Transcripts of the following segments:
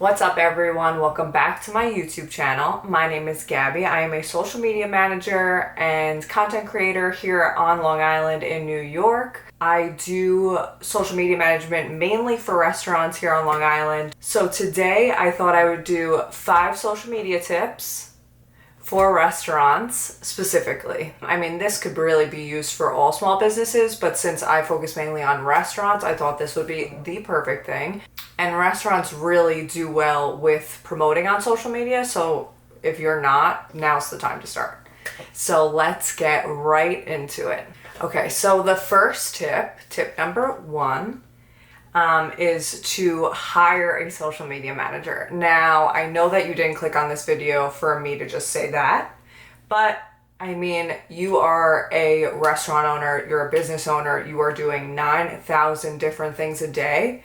What's up, everyone? Welcome back to my YouTube channel. My name is Gabby. I am a social media manager and content creator here on Long Island in New York. I do social media management mainly for restaurants here on Long Island. So today I thought I would do 5 social media tips for restaurants specifically. I mean, this could really be used for all small businesses, but since I focus mainly on restaurants, I thought this would be the perfect thing. And restaurants really do well with promoting on social media, so if you're not, now's the time to start. So let's get right into it. Okay, so the first tip number 1, is to hire a social media manager. Now, I know that you didn't click on this video for me to just say that, but I mean, you are a restaurant owner, you're a business owner, you are doing 9,000 different things a day,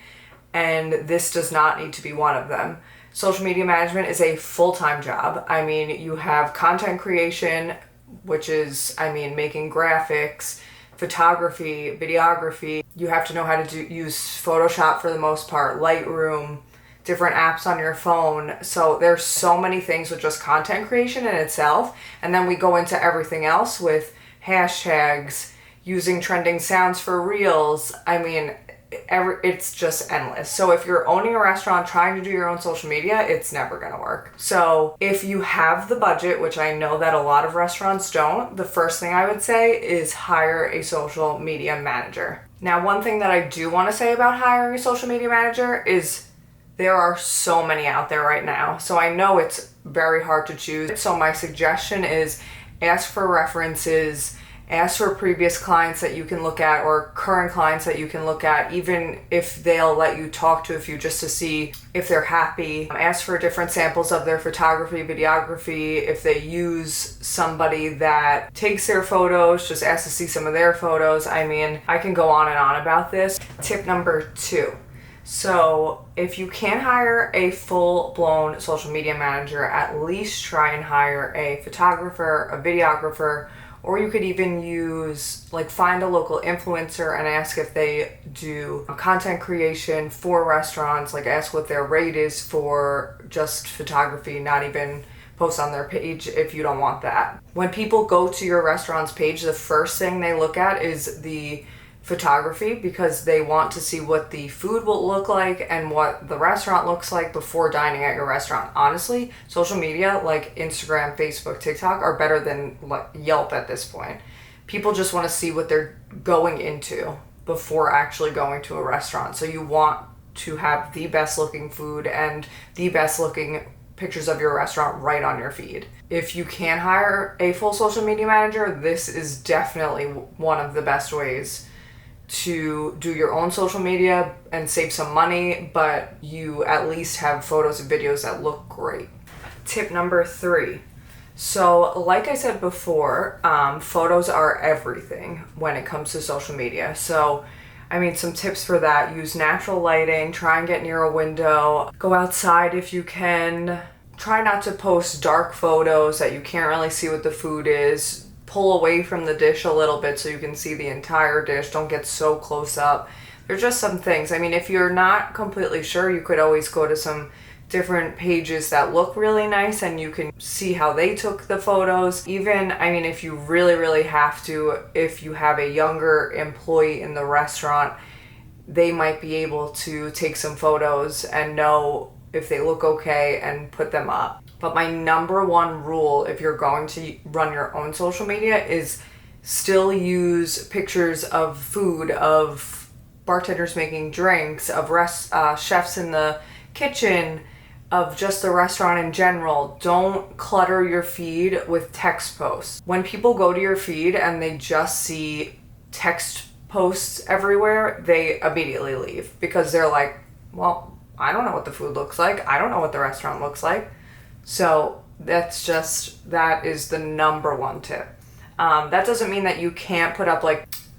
and this does not need to be one of them. Social media management is a full-time job. I mean, you have content creation, which is, making graphics, photography, videography. You have to know how to use Photoshop for the most part, Lightroom, different apps on your phone. So there's so many things with just content creation in itself. And then we go into everything else with hashtags, using trending sounds for reels. It's just endless. So if you're owning a restaurant trying to do your own social media, it's never gonna work. So if you have the budget, which I know that a lot of restaurants don't, the first thing I would say is hire a social media manager. Now, one thing that I do want to say about hiring a social media manager is there are so many out there right now. So I know it's very hard to choose. So my suggestion is ask for references, ask for previous clients that you can look at or current clients that you can look at, even if they'll let you talk to a few just to see if they're happy. Ask for different samples of their photography, videography. If they use somebody that takes their photos, just ask to see some of their photos. I can go on and on about this. Tip number 2. So if you can't hire a full-blown social media manager, at least try and hire a photographer, a videographer, or you could even find a local influencer and ask if they do content creation for restaurants, ask what their rate is for just photography, not even post on their page if you don't want that. When people go to your restaurant's page, the first thing they look at is the photography because they want to see what the food will look like and what the restaurant looks like before dining at your restaurant. Honestly, social media like Instagram, Facebook, TikTok are better than Yelp at this point. People just want to see what they're going into before actually going to a restaurant. So you want to have the best looking food and the best looking pictures of your restaurant right on your feed. If you can hire a full social media manager, this is definitely one of the best ways to do your own social media and save some money, but you at least have photos and videos that look great. Tip number 3. So like I said before, photos are everything when it comes to social media. So some tips for that: use natural lighting, try and get near a window, go outside if you can, try not to post dark photos that you can't really see what the food is. Pull away from the dish a little bit so you can see the entire dish. Don't get so close up. There's just some things. If you're not completely sure, you could always go to some different pages that look really nice and you can see how they took the photos. Even, if you really, really have to, if you have a younger employee in the restaurant, they might be able to take some photos and know if they look okay and put them up. But my number 1 rule, if you're going to run your own social media, is still use pictures of food, of bartenders making drinks, of chefs in the kitchen, of just the restaurant in general. Don't clutter your feed with text posts. When people go to your feed and they just see text posts everywhere, they immediately leave because they're like, well, I don't know what the food looks like. I don't know what the restaurant looks like. So that is the number 1 tip. That doesn't mean that you can't put up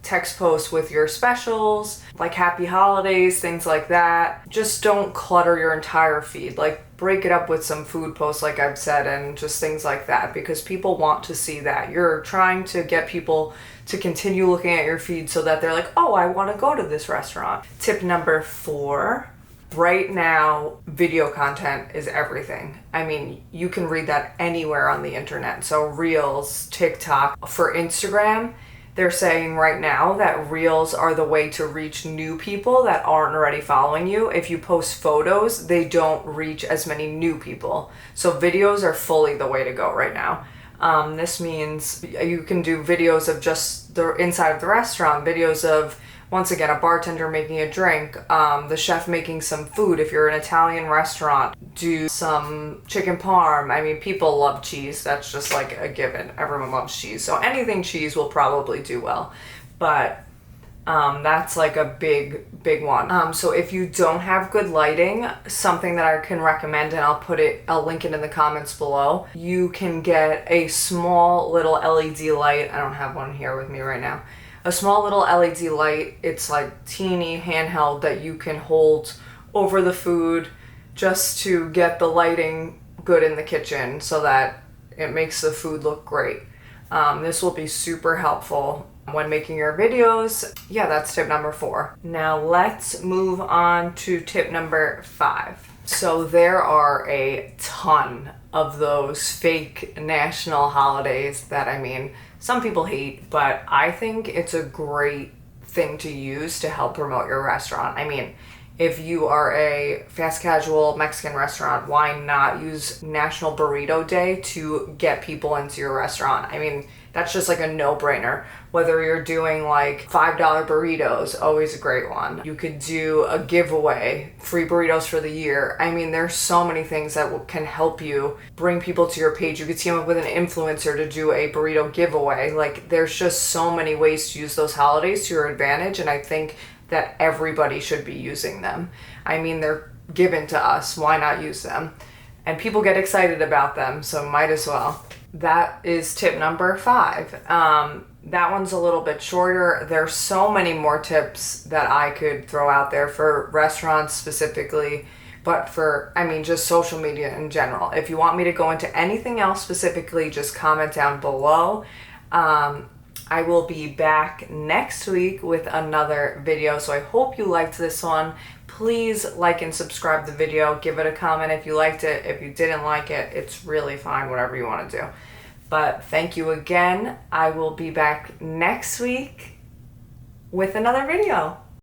text posts with your specials, happy holidays, things like that. Just don't clutter your entire feed. Break it up with some food posts, like I've said, and just things like that, because people want to see that. You're trying to get people to continue looking at your feed so that they're like, oh, I want to go to this restaurant. Tip number 4 Right now, video content is everything. I mean, you can read that anywhere on the internet. So Reels, TikTok. For Instagram, they're saying right now that Reels are the way to reach new people that aren't already following you. If you post photos, they don't reach as many new people. So videos are fully the way to go right now. This means you can do videos of just the inside of the restaurant, videos of, once again, a bartender making a drink, the chef making some food. If you're an Italian restaurant, do some chicken parm. I mean, people love cheese. That's just like a given. Everyone loves cheese. So anything cheese will probably do well. But that's like a big one. So if you don't have good lighting, something that I can recommend, and I'll link it in the comments below, you can get a small little LED light. I don't have one here with me right now. A small little LED light. It's like teeny handheld that you can hold over the food just to get the lighting good in the kitchen so that it makes the food look great. This will be super helpful when making your videos. Yeah, that's tip number 4. Now let's move on to tip number 5. So there are a ton of those fake national holidays that, I mean, some people hate, but I think it's a great thing to use to help promote your restaurant. I mean, if you are a fast casual Mexican restaurant, why not use National Burrito Day to get people into your restaurant? I mean, that's just like a no-brainer. Whether you're doing like $5 burritos, always a great one. You could do a giveaway, free burritos for the year. I mean, there's so many things that can help you bring people to your page. You could team up with an influencer to do a burrito giveaway. Like, there's just so many ways to use those holidays to your advantage, and I think that everybody should be using them. I mean, they're given to us. Why not use them? And people get excited about them, so might as well. That is tip number 5. That one's a little bit shorter. There's so many more tips that I could throw out there for restaurants specifically, but for, I mean, just social media in general. If you want me to go into anything else specifically, just comment down below. I will be back next week with another video, so I hope you liked this one. Please like and subscribe the video. Give it a comment if you liked it. If you didn't like it, it's really fine, whatever you want to do. But thank you again. I will be back next week with another video.